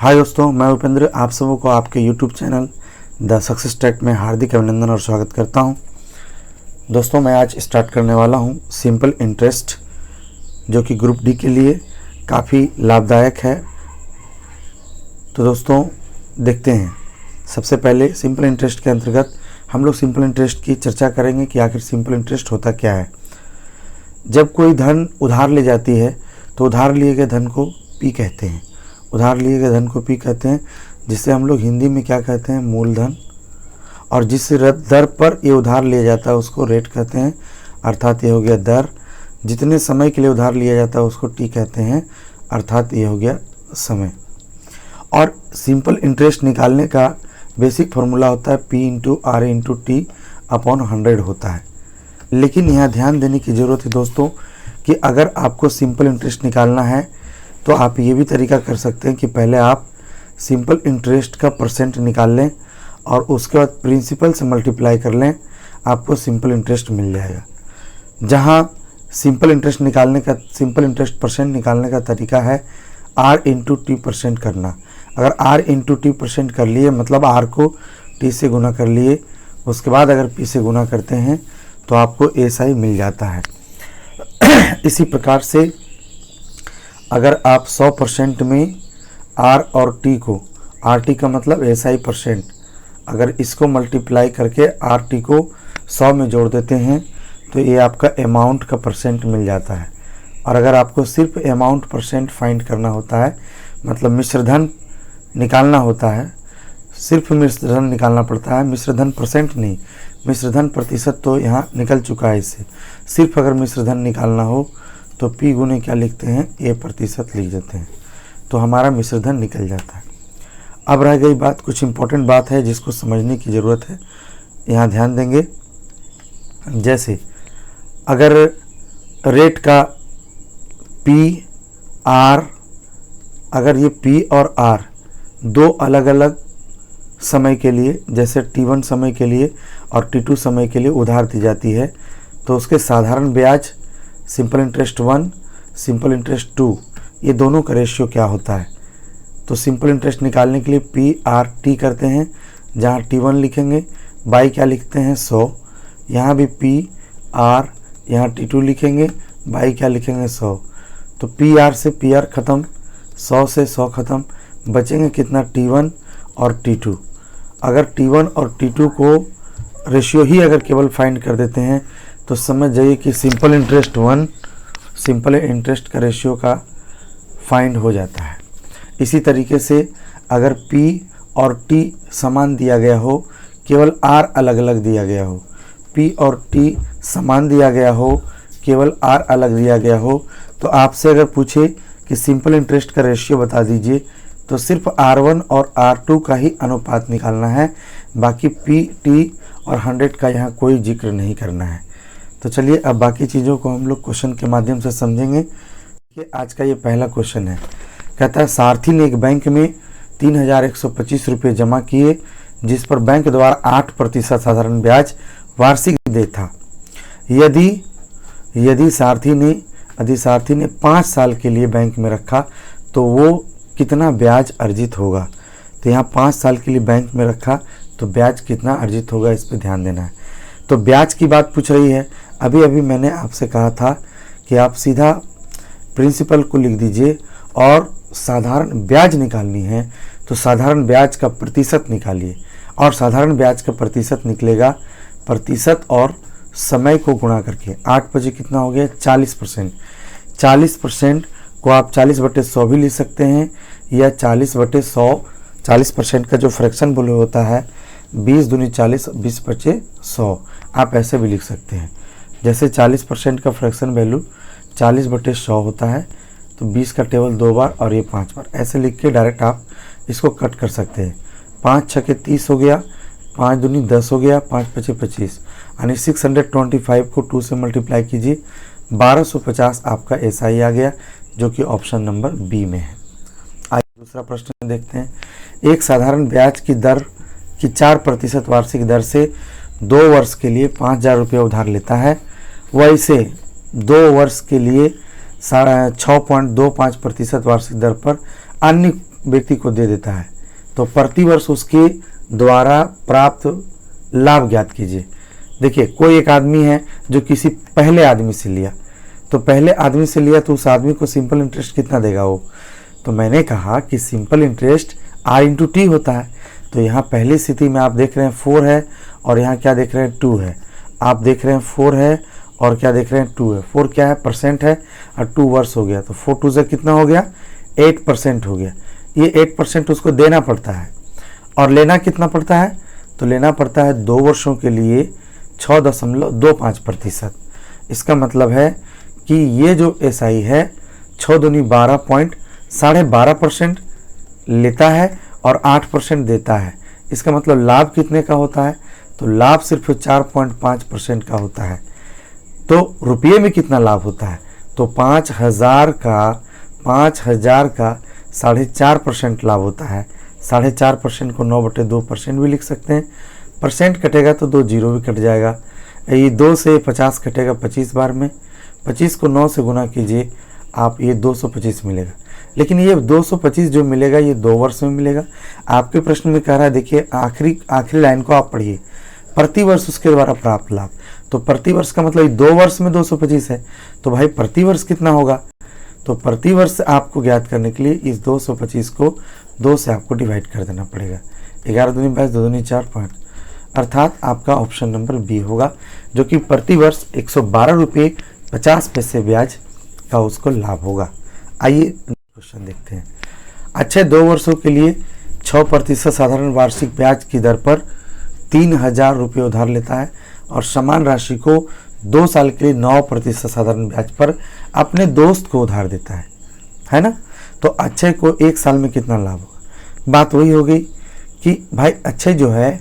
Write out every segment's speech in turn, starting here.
हाय दोस्तों, मैं उपेंद्र आप सबों को आपके YouTube channel the success track में हार्दिक अभिनंदन और स्वागत करता हूं। दोस्तों, मैं आज स्टार्ट करने वाला हूं सिंपल इंटरेस्ट, जो कि ग्रुप डी के लिए काफ़ी लाभदायक है। तो दोस्तों देखते हैं। सबसे पहले सिंपल इंटरेस्ट के अंतर्गत हम लोग सिंपल इंटरेस्ट की चर्चा करेंगे कि आखिर सिंपल इंटरेस्ट होता क्या है। जब कोई धन उधार ले जाती है तो उधार लिए गए धन को पी कहते हैं। उधार लिए गए धन को पी कहते हैं, जिसे हम लोग हिंदी में क्या कहते हैं, मूलधन। और जिस दर पर ये उधार लिया जाता है उसको रेट कहते हैं, अर्थात ये हो गया दर। जितने समय के लिए उधार लिया जाता है उसको टी कहते हैं, अर्थात ये हो गया समय। और सिंपल इंटरेस्ट निकालने का बेसिक फार्मूला होता है P into R into T upon 100 होता है। लेकिन यहाँ ध्यान देने की ज़रूरत है दोस्तों कि अगर आपको सिंपल इंटरेस्ट निकालना है तो आप ये भी तरीका कर सकते हैं कि पहले आप सिंपल इंटरेस्ट का परसेंट निकाल लें और उसके बाद प्रिंसिपल से मल्टीप्लाई कर लें, आपको सिंपल इंटरेस्ट मिल जाएगा। जहाँ सिंपल इंटरेस्ट परसेंट निकालने का तरीका है आर इंटू टी परसेंट करना। अगर आर इंटू टी परसेंट कर लिए, मतलब आर को टी से गुना कर लिए, उसके बाद अगर पी से गुना करते हैं तो आपको एसआई मिल जाता है। इसी प्रकार से अगर आप 100% में आर और टी को, आर टी का मतलब एसआई परसेंट, अगर इसको मल्टीप्लाई करके आर टी को 100 में जोड़ देते हैं तो ये आपका अमाउंट का परसेंट मिल जाता है। और अगर आपको सिर्फ अमाउंट परसेंट फाइंड करना होता है, मतलब मिश्रधन निकालना होता है, सिर्फ मिश्रधन निकालना पड़ता है, मिश्रधन परसेंट नहीं, मिश्रधन प्रतिशत तो यहाँ निकल चुका है। इससे सिर्फ अगर मिश्रधन निकालना हो तो P गुने क्या लिखते हैं, A प्रतिशत लिख देते हैं, तो हमारा मिश्रधन निकल जाता है। अब रह गई बात, कुछ इम्पोर्टेंट बात है जिसको समझने की ज़रूरत है, यहाँ ध्यान देंगे। जैसे अगर रेट का P R, अगर ये P और R दो अलग अलग समय के लिए, जैसे T1 समय के लिए और T2 समय के लिए उधार दी जाती है, तो उसके साधारण ब्याज सिंपल इंटरेस्ट 1, सिंपल इंटरेस्ट 2, ये दोनों का रेशियो क्या होता है। तो सिंपल इंटरेस्ट निकालने के लिए पी आर टी करते हैं, जहाँ T1 लिखेंगे, बाई क्या लिखते हैं 100, यहाँ भी पी आर, यहाँ T2 लिखेंगे, बाई क्या लिखेंगे 100। तो पी आर से पी आर ख़त्म, 100 से 100 ख़त्म, बचेंगे कितना, T1 और T2। अगर T1 और T2 को रेशियो ही अगर केवल फाइंड कर देते हैं तो समझ जाइए कि सिंपल इंटरेस्ट 1 सिंपल इंटरेस्ट का रेशियो का फाइंड हो जाता है। इसी तरीके से अगर P और T समान दिया गया हो, केवल R अलग अलग दिया गया हो, P और T समान दिया गया हो, केवल R अलग दिया गया हो, तो आपसे अगर पूछे कि सिंपल इंटरेस्ट का रेशियो बता दीजिए तो सिर्फ R1 और R2 का ही अनुपात निकालना है, बाकी P, T और 100 का यहाँ कोई जिक्र नहीं करना है। तो चलिए अब बाकी चीज़ों को हम लोग क्वेश्चन के माध्यम से समझेंगे। कि आज का ये पहला क्वेश्चन है, कहता है सारथी ने एक बैंक में 3125 रुपये जमा किए, जिस पर बैंक द्वारा 8% साधारण ब्याज वार्षिक दे था। यदि सारथी ने 5 साल के लिए बैंक में रखा तो वो कितना ब्याज अर्जित होगा। तो यहाँ 5 साल के लिए बैंक में रखा तो ब्याज कितना अर्जित होगा, इस पर ध्यान देना है। तो ब्याज की बात पूछ रही है। अभी मैंने आपसे कहा था कि आप सीधा प्रिंसिपल को लिख दीजिए और साधारण ब्याज निकालनी है तो साधारण ब्याज का प्रतिशत निकालिए, और साधारण ब्याज का प्रतिशत निकलेगा प्रतिशत और समय को गुणा करके। 8 बजे कितना हो गया, 40%। 40% को आप 40/100 भी लिख सकते हैं, या 40/100, 40% का जो फ्रैक्शन वैल्यू होता है 20 दूनी 40, 20/100, आप ऐसे भी लिख सकते हैं। जैसे 40% का फ्रैक्शन वैल्यू 40/100 होता है, तो 20 का टेबल 2 बार और ये 5 बार, ऐसे लिख के डायरेक्ट आप इसको कट कर सकते हैं। 5 छके 30 हो गया, 5 दूनी 10 हो गया, 5 पचे 25, यानी 625 को 2 से मल्टीप्लाई कीजिए, 1250 आपका एसआई आ गया, जो कि ऑप्शन नंबर बी में है। आइए दूसरा प्रश्न देखते हैं। एक साधारण ब्याज की दर की 4% वार्षिक दर से 2 वर्ष के लिए 5000 रुपये उधार लेता है। वह इसे 2 वर्ष के लिए 6.25% वार्षिक दर पर अन्य व्यक्ति को दे देता है तो प्रतिवर्ष उसके द्वारा प्राप्त लाभ ज्ञात कीजिए। देखिए कोई एक आदमी है जो किसी पहले आदमी से लिया, तो पहले आदमी से लिया तो उस आदमी को सिंपल इंटरेस्ट कितना देगा वो, तो मैंने कहा कि simple interest R into T होता है। तो यहाँ पहली स्थिति में आप देख रहे हैं 4 है और यहाँ क्या देख रहे हैं 2 है। आप देख रहे हैं 4 है और क्या देख रहे हैं 2 है। 4 क्या है, परसेंट है, और 2 वर्ष हो गया, तो 4 2 से कितना हो गया 8% हो गया। ये 8% उसको देना पड़ता है और लेना कितना पड़ता है, तो लेना पड़ता है 2 वर्षों के लिए 6.25%। इसका मतलब है कि ये जो SI है 6 दूनी 12.12% लेता है और 8% देता है। इसका मतलब लाभ कितने का होता है, तो लाभ सिर्फ 4.5% का होता है। तो रुपये में कितना लाभ होता है, तो 5,000 का 4.5% लाभ होता है। 4.5% को 9/2% भी लिख सकते हैं। परसेंट कटेगा तो 2 जीरो भी कट जाएगा। ये 2 से 50 कटेगा 25 बार में, 25 को 9 से गुना कीजिए आप, ये 225 मिलेगा। लेकिन ये 225 जो मिलेगा ये 2 वर्ष में मिलेगा। आपके प्रश्न में कह रहा है, देखिए आखिरी लाइन को आप पढ़िए, प्रति वर्ष उसके द्वारा प्राप्त लाभ। तो प्रति वर्ष का मतलब 2 वर्ष में 225 है, तो भाई प्रति वर्ष कितना होगा, तो प्रति वर्ष आपको ज्ञात करने के लिए इस 225 को 2 से आपको डिवाइड कर देना पड़ेगा। 11 दूनी 22, 2 दूनी 4, 5, अर्थात आपका ऑप्शन नंबर बी होगा, जो कि प्रति वर्ष 112 रुपये 50 पैसे ब्याज का उसको लाभ होगा। आइए क्वेश्चन देखते हैं। अच्छे 2 वर्षों के लिए 6% साधारण वार्षिक ब्याज की दर पर 3,000 रुपये उधार लेता है और समान राशि को 2 साल के लिए 9% साधारण ब्याज पर अपने दोस्त को उधार देता है ना। तो अक्षय को 1 साल में कितना लाभ होगा। बात वही हो गई कि भाई अक्षय जो है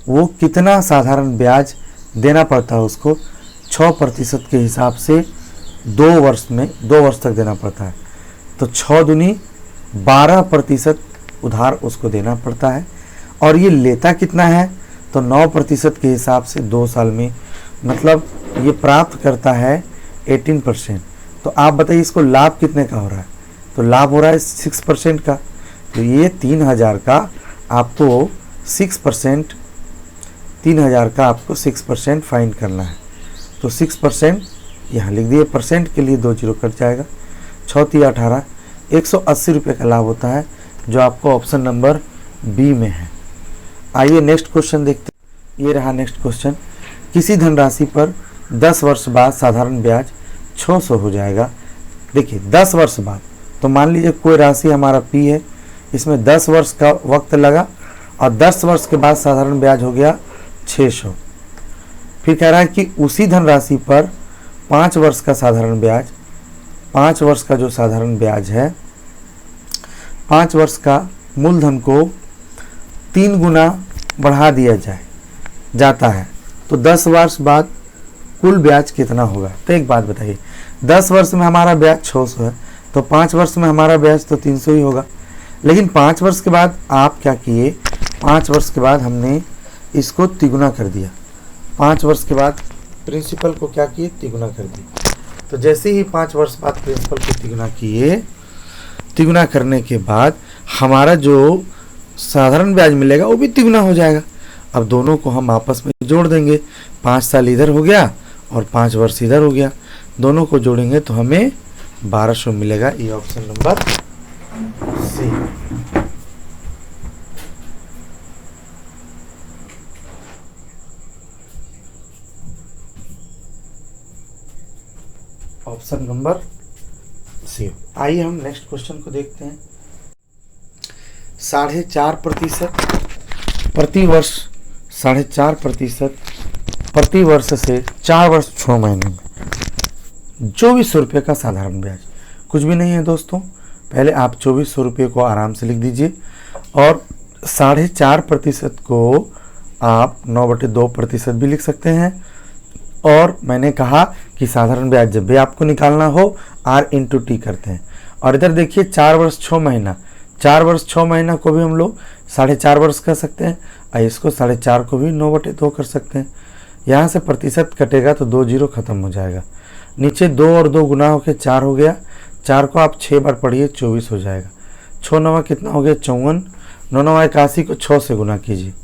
वो कितना साधारण ब्याज देना पड़ता है उसको, 6% के हिसाब से 2 वर्ष तक देना पड़ता है। तो 6 दूनी 12% उधार उसको देना पड़ता है और ये लेता कितना है, तो 9% के हिसाब से 2 साल में, मतलब ये प्राप्त करता है 18%। तो आप बताइए इसको लाभ कितने का हो रहा है, तो लाभ हो रहा है 6% का। तो ये 3,000 का आपको 6%, 3,000 का आपको 6% फाइंड करना है। तो 6% यहाँ लिख दिए, परसेंट के लिए 2 जीरो कट जाएगा। 6 3 18, 180 रुपये का लाभ होता है, जो आपको ऑप्शन नंबर बी में है। आइए नेक्स्ट क्वेश्चन देखते हैं। ये रहा नेक्स्ट क्वेश्चन। किसी धनराशि पर 10 वर्ष बाद साधारण ब्याज 600 हो जाएगा। देखिए 10 वर्ष बाद, तो मान लीजिए कोई राशि हमारा P है, इसमें 10 वर्ष का वक्त लगा और 10 वर्ष के बाद साधारण ब्याज हो गया 600। फिर कह रहा है कि उसी धनराशि पर 5 वर्ष का साधारण ब्याज, 5 वर्ष का जो साधारण ब्याज है, 5 वर्ष का मूलधन को 3 गुना बढ़ा दिया जाता है, तो 10 वर्ष बाद कुल ब्याज कितना होगा। तो एक बात बताइए, 10 वर्ष में हमारा ब्याज 600 है, तो 5 वर्ष में हमारा ब्याज तो 300 ही होगा। लेकिन 5 वर्ष के बाद आप क्या किए, 5 वर्ष के बाद हमने इसको तिगुना कर दिया। 5 वर्ष के बाद प्रिंसिपल को क्या किए, तिगुना कर दिया। तो जैसे ही 5 वर्ष बाद प्रिंसिपल को तिगुना किए, तिगुना करने के बाद हमारा जो साधारण ब्याज मिलेगा वो भी तिगुना हो जाएगा। अब दोनों को हम आपस में जोड़ देंगे, 5 साल इधर हो गया और 5 वर्ष इधर हो गया, दोनों को जोड़ेंगे तो हमें 1200 मिलेगा। ये option number C. Option number C. आइए हम नेक्स्ट क्वेश्चन को देखते हैं। 4.5% प्रति वर्ष, 4.5% प्रति वर्ष से 4 वर्ष 6 महीने में 2400 रुपये का साधारण ब्याज। कुछ भी नहीं है दोस्तों, पहले आप 2400 रुपये को आराम से लिख दीजिए और 4.5% को आप 9/2% भी लिख सकते हैं। और मैंने कहा कि साधारण ब्याज जब भी आपको निकालना हो R इंटू टी करते हैं। और इधर देखिए 4 वर्ष 6 महीना, 4 वर्ष 6 महीना को भी हम लोग 4.5 वर्ष कर सकते हैं और इसको 4.5 को भी 9/2 कर सकते हैं। यहाँ से प्रतिशत कटेगा तो 2 जीरो खत्म हो जाएगा। नीचे 2 और 2 गुना होकर 4 हो गया, 4 को आप 6 बार पढ़िए 24 हो जाएगा। 6 नवा कितना हो गया 54, 9 नवा 81 को 6 से गुना कीजिए,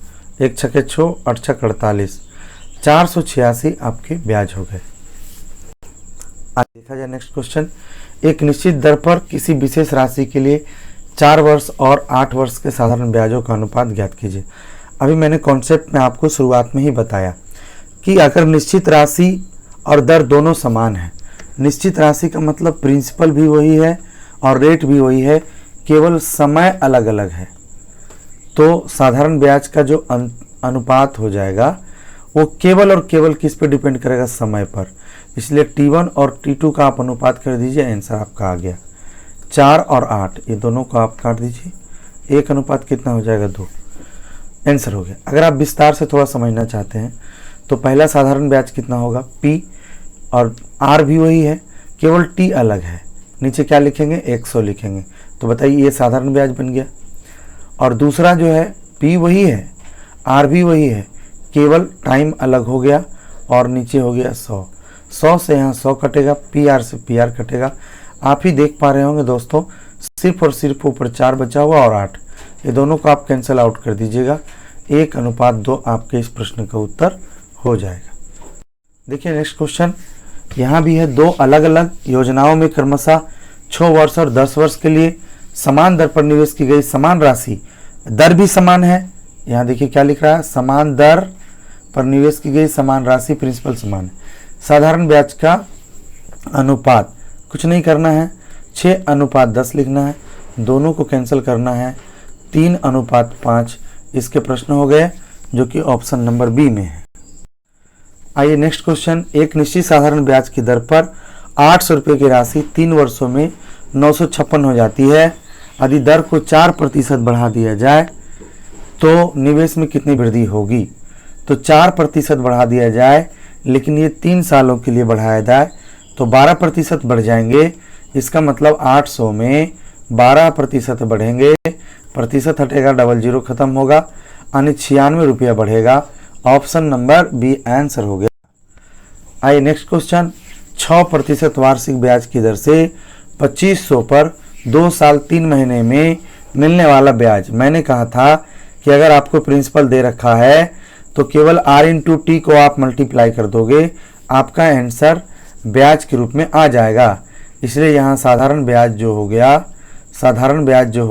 1 छके 6, 8 छक 48, 486 आपके ब्याज हो गए। आज देखा जाए नेक्स्ट क्वेश्चन। एक निश्चित दर पर किसी विशेष राशि के लिए 4 वर्ष और 8 वर्ष के साधारण ब्याजों का अनुपात ज्ञात कीजिए। अभी मैंने कॉन्सेप्ट में आपको शुरुआत में ही बताया कि अगर निश्चित राशि और दर दोनों समान है, निश्चित राशि का मतलब प्रिंसिपल भी वही है और रेट भी वही है, केवल समय अलग अलग है, तो साधारण ब्याज का जो अनुपात हो जाएगा वो केवल और केवल किस पे डिपेंड करेगा, समय पर। इसलिए T1 और T2 का आप अनुपात कर दीजिए, आंसर आपका आ गया। 4 और 8 ये दोनों को आप काट दीजिए, एक अनुपात कितना हो जाएगा 2, आंसर हो गया। अगर आप विस्तार से थोड़ा समझना चाहते हैं तो पहला साधारण ब्याज कितना होगा P, और R भी वही है, केवल T अलग है, नीचे क्या लिखेंगे 100 लिखेंगे, तो बताइए ये साधारण ब्याज बन गया। और दूसरा जो है P वही है, R भी वही है, केवल टाइम अलग हो गया और नीचे हो गया 100 से यहाँ 100 कटेगा, PR से PR कटेगा। आप ही देख पा रहे होंगे दोस्तों, सिर्फ और सिर्फ ऊपर 4 बचा हुआ और 8, ये दोनों को आप कैंसिल आउट कर दीजिएगा, 1:2 आपके इस प्रश्न का उत्तर हो जाएगा। देखिए नेक्स्ट क्वेश्चन, यहाँ भी है 2 अलग अलग योजनाओं में क्रमशः 6 वर्ष और 10 वर्ष के लिए समान दर पर निवेश की गई समान राशि, दर भी समान है। यहाँ देखिए क्या लिख रहा है, समान दर पर निवेश की गई समान राशि, प्रिंसिपल समान है। साधारण ब्याज का अनुपात कुछ नहीं करना है, 6:10 लिखना है, दोनों को कैंसिल करना है, 3:5 इसके प्रश्न हो गए, जो कि ऑप्शन नंबर बी में है। आइए नेक्स्ट क्वेश्चन, एक निश्चित साधारण ब्याज की दर पर 800 रुपये की राशि 3 वर्षों में 956 हो जाती है। यदि दर को 4% बढ़ा दिया जाए तो निवेश में कितनी वृद्धि होगी। तो 4% बढ़ा दिया जाए, लेकिन ये 3 सालों के लिए बढ़ाया जाए तो 12% बढ़ जाएंगे। इसका मतलब 800 में 12% बढ़ेंगे, प्रतिशत हटेगा, 00 खत्म होगा, यानी 96 रुपया बढ़ेगा। ऑप्शन नंबर बी आंसर हो गया। आइए नेक्स्ट क्वेश्चन, 6% वार्षिक ब्याज की दर से 2500 पर 2 साल 3 महीने में मिलने वाला ब्याज। मैंने कहा था कि अगर आपको प्रिंसिपल दे रखा है तो केवल R/T को आप मल्टीप्लाई कर दोगे, आपका आंसर ब्याज के रूप में आ जाएगा। इसलिए यहाँ साधारण ब्याज जो हो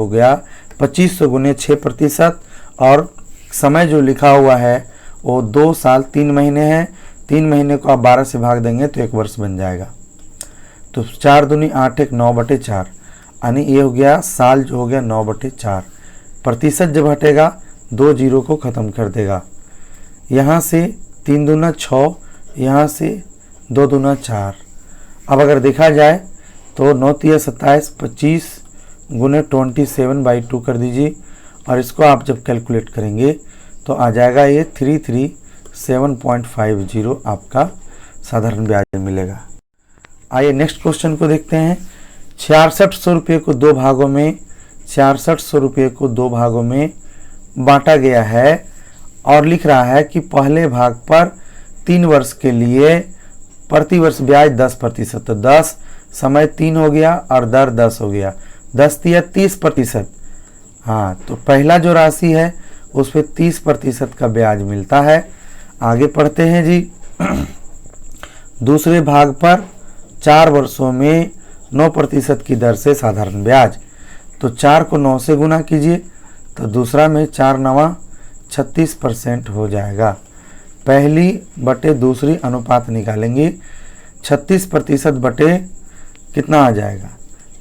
गया 2500 गुने 6%, और समय जो लिखा हुआ है वो 2 साल 3 महीने है। 3 महीने को आप 12 से भाग देंगे तो 1 वर्ष बन जाएगा। तो 4 दूनी 8, 1 9/4, यानी ये हो गया साल जो हो गया 9/4। प्रतिशत जब हटेगा 2 जीरो को ख़त्म कर देगा। यहाँ से 3 दूना 6, यहाँ से 2 दूना 4। अब अगर देखा जाए तो 9 तिया 27, 25 गुने 27/2 कर दीजिए, और इसको आप जब कैलकुलेट करेंगे तो आ जाएगा ये 337.50 आपका साधारण ब्याज मिलेगा। आइए नेक्स्ट क्वेश्चन को देखते हैं। 6600 रुपये को 2 भागों में 6600 रुपये को 2 भागों में बांटा गया है, और लिख रहा है कि पहले भाग पर 3 वर्ष के लिए प्रति वर्ष ब्याज 10%। तो 10 समय 3 हो गया और दर 10 हो गया, 10 तिया 30%। हाँ, तो पहला जो राशि है उस पर 30% का ब्याज मिलता है। आगे पढ़ते हैं जी। दूसरे भाग पर 4 वर्षों में 9% की दर से साधारण ब्याज। तो 4 को 9 से गुना कीजिए तो दूसरा में 4 9 36% हो जाएगा। पहली बटे दूसरी अनुपात निकालेंगे, 36% बटे कितना आ जाएगा,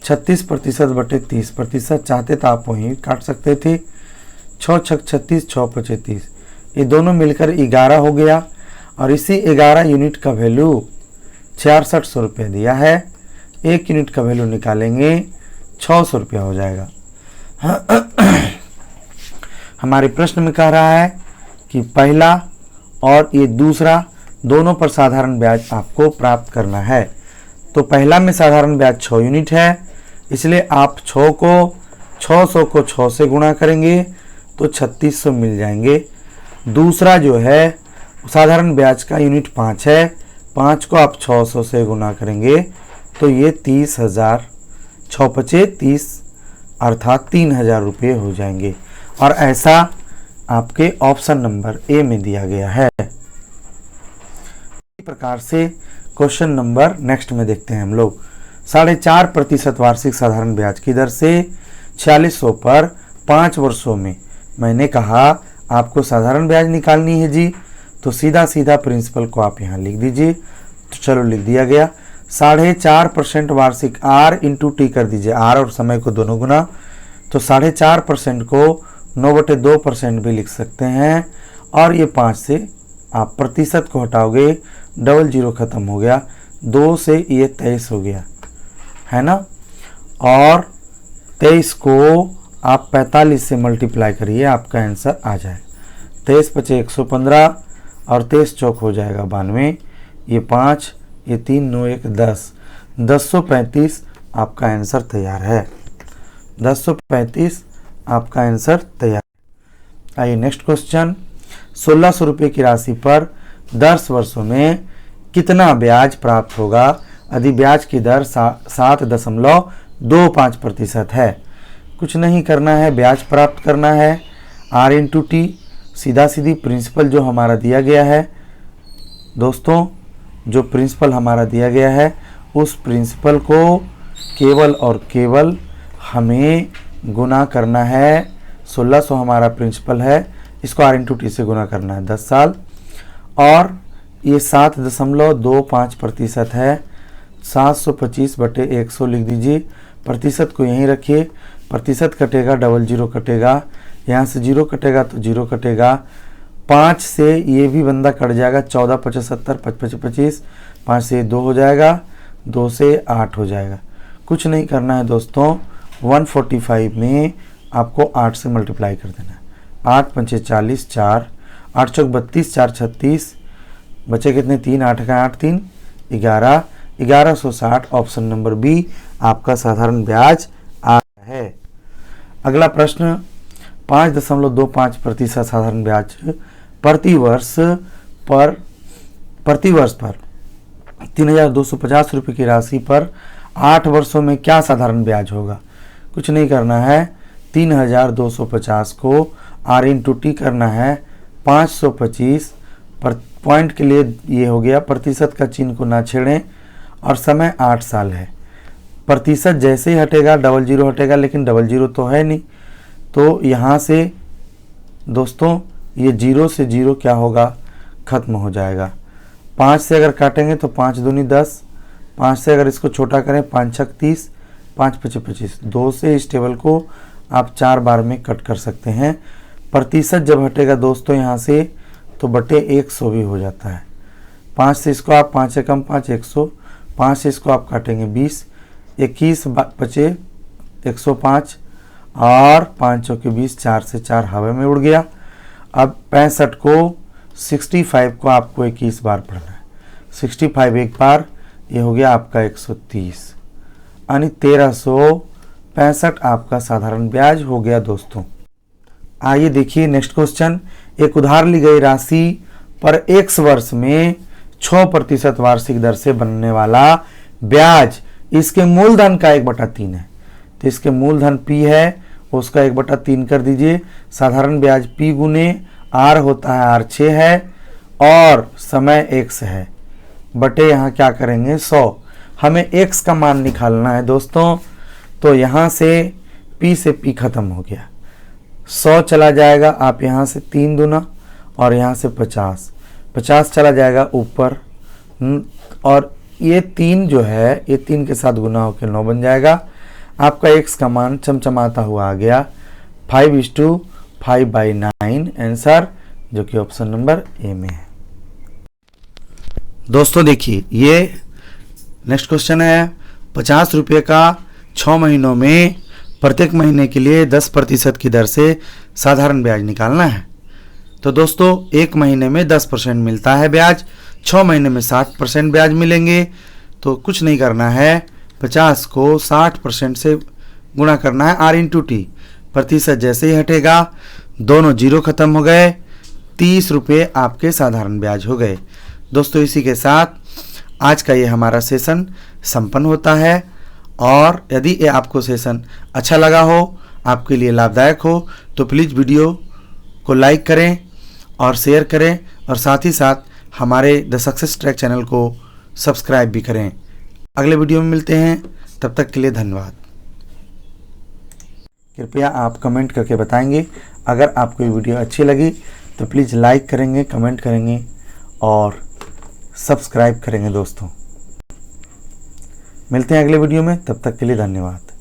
36% बटे 30%। चाहते तो आप वहीं काट सकते थे। 6 छक 36, 6 5 30, ये दोनों मिलकर 11 हो गया, और इसी 11 यूनिट का वैल्यू 6600 रुपये दिया है। 1 यूनिट का वैल्यू निकालेंगे 600 रुपया हो जाएगा। हमारे प्रश्न में कह रहा है कि पहला और ये दूसरा दोनों पर साधारण ब्याज आपको प्राप्त करना है। तो पहला में साधारण ब्याज 6 यूनिट है, इसलिए आप 600 को 6 से गुणा करेंगे तो 3600 मिल जाएंगे। दूसरा जो है साधारण ब्याज का यूनिट 5 है, 5 को आप 600 से गुणा करेंगे तो ये 30,000, 6 5 30, अर्थात 3000 रुपये हो जाएंगे। और ऐसा आपके ऑप्शन नंबर ए में दिया गया है। इसी प्रकार से क्वेश्चन नंबर नेक्स्ट में देखते हैं हम लोग। 4.5% वार्षिक साधारण ब्याज की दर से 4600 पर 5 वर्षों में। मैंने कहा आपको साधारण ब्याज निकालनी है जी, तो सीधा सीधा प्रिंसिपल को आप यहाँ लिख दीजिए। तो चलो लिख दिया गया। 4.5% वार्षिक R इंटू टी कर दीजिए, R और समय को दोनों गुना। तो 4.5% को 9/2% भी लिख सकते हैं। और ये 5 से आप प्रतिशत को हटाओगे, डबल जीरो खत्म हो गया, 2 से ये 23 हो गया, है ना। और 23 को आप 45 से मल्टीप्लाई करिए, आपका आंसर आ जाए। 23 पचे 115 और 23 चौक हो जाएगा 92, ये 5, ये 3, 9 1 10, 1035 आपका आंसर तैयार है। 1035 आपका आंसर तैयार है। आइए नेक्स्ट क्वेश्चन। 1600 रुपये की राशि पर 10 वर्षों में कितना ब्याज प्राप्त होगा यदि ब्याज की दर 7.25% है। कुछ नहीं करना है, ब्याज प्राप्त करना है। R इंटू टी, सीधा सीधी प्रिंसिपल जो हमारा दिया गया है दोस्तों, जो प्रिंसिपल हमारा दिया गया है उस प्रिंसिपल को केवल और केवल हमें गुना करना है। 1600 हमारा प्रिंसिपल है, इसको R इंटू टी से गुना करना है 10 साल। और ये 7.25% है, 725/100 लिख दीजिए। प्रतिशत को यहीं रखिए, प्रतिशत कटेगा, डबल जीरो कटेगा, यहाँ से जीरो कटेगा तो जीरो कटेगा। 5 से ये भी बंदा कट जाएगा, 14 5 70 5 25, 5 से 2 हो जाएगा, 2 से 8 हो जाएगा। कुछ नहीं करना है दोस्तों, 145 में आपको 8 से मल्टीप्लाई कर देना है। 8 पंचे 40, 4, 8 चौक 32, 4 36, बचे कितने 3, 8 का 8 3 11, 1160 ऑप्शन नंबर बी आपका साधारण ब्याज आ रहा है। अगला प्रश्न, 5.25% साधारण ब्याज प्रति वर्ष पर 3250 रुपये की राशि पर 8 वर्षों में क्या साधारण ब्याज होगा। कुछ नहीं करना है, 3250 को R इंटू टी करना है, 525 पर पॉइंट के लिए ये हो गया, प्रतिशत का चिन्ह को ना छेड़ें और समय 8 साल है। प्रतिशत जैसे ही हटेगा डबल जीरो हटेगा, लेकिन डबल जीरो तो है नहीं, तो यहाँ से दोस्तों ये 0 से 0 क्या होगा, खत्म हो जाएगा। 5 से अगर काटेंगे तो 5 दूनी 10, 5 से अगर इसको छोटा करें 5 छक 30, 5 पचे 25, 2 से इस टेबल को आप 4 बार में कट कर सकते हैं। प्रतिशत जब हटेगा दोस्तों यहाँ से तो बटे 100 भी हो जाता है। 5 से इसको आप 5 से कम 5 100, 5 से इसको आप काटेंगे 20, 21 बचे 105 और 5 चौके 20, 4 से 4 हवा में उड़ गया। अब 65 को 65 को आपको 21 बार पढ़ना है। 65 एक बार, ये हो गया आपका 130, यानी 1365 आपका साधारण ब्याज हो गया दोस्तों। आइए देखिए नेक्स्ट क्वेश्चन। एक उधार ली गई राशि पर X वर्ष में 6% वार्षिक दर से बनने वाला ब्याज इसके मूलधन का 1/3 है। तो इसके मूलधन P है, उसका 1/3 कर दीजिए। साधारण ब्याज P गुने R होता है, R 6 है और समय X है, बटे यहाँ क्या करेंगे 100। हमें X का मान निकालना है दोस्तों, तो यहाँ से P से P खत्म हो गया, 100 चला जाएगा, आप यहाँ से 3 दूना और यहाँ से 50, 50 चला जाएगा ऊपर, और ये 3 जो है ये 3 के साथ गुना होकर 9 बन जाएगा। आपका X का मान चमचमाता हुआ आ गया 5:5/9 आंसर, जो कि ऑप्शन नंबर ए में है। दोस्तों देखिए ये नेक्स्ट क्वेश्चन है। 50 रुपये का 6 महीनों में प्रत्येक महीने के लिए 10% की दर से साधारण ब्याज निकालना है। तो दोस्तों एक महीने में 10% मिलता है ब्याज, 6 महीने में 60% ब्याज मिलेंगे। तो कुछ नहीं करना है, 50 को 60% से गुणा करना है R इंटू टी। प्रतिशत जैसे ही हटेगा दोनों जीरो खत्म हो गए, 30 रुपये आपके साधारण ब्याज हो गए। दोस्तों इसी के साथ आज का ये हमारा सेशन संपन्न होता है और यदि ये आपको सेशन अच्छा लगा हो, आपके लिए लाभदायक हो, तो प्लीज़ वीडियो को लाइक करें और शेयर करें और साथ ही साथ हमारे द सक्सेस ट्रैक चैनल को सब्सक्राइब भी करें। अगले वीडियो में मिलते हैं, तब तक के लिए धन्यवाद। कृपया आप कमेंट करके बताएंगे। अगर आपको ये वीडियो अच्छी लगी तो प्लीज़ लाइक करेंगे, कमेंट करेंगे और सब्सक्राइब करेंगे दोस्तों। मिलते हैं अगले वीडियो में, तब तक के लिए धन्यवाद।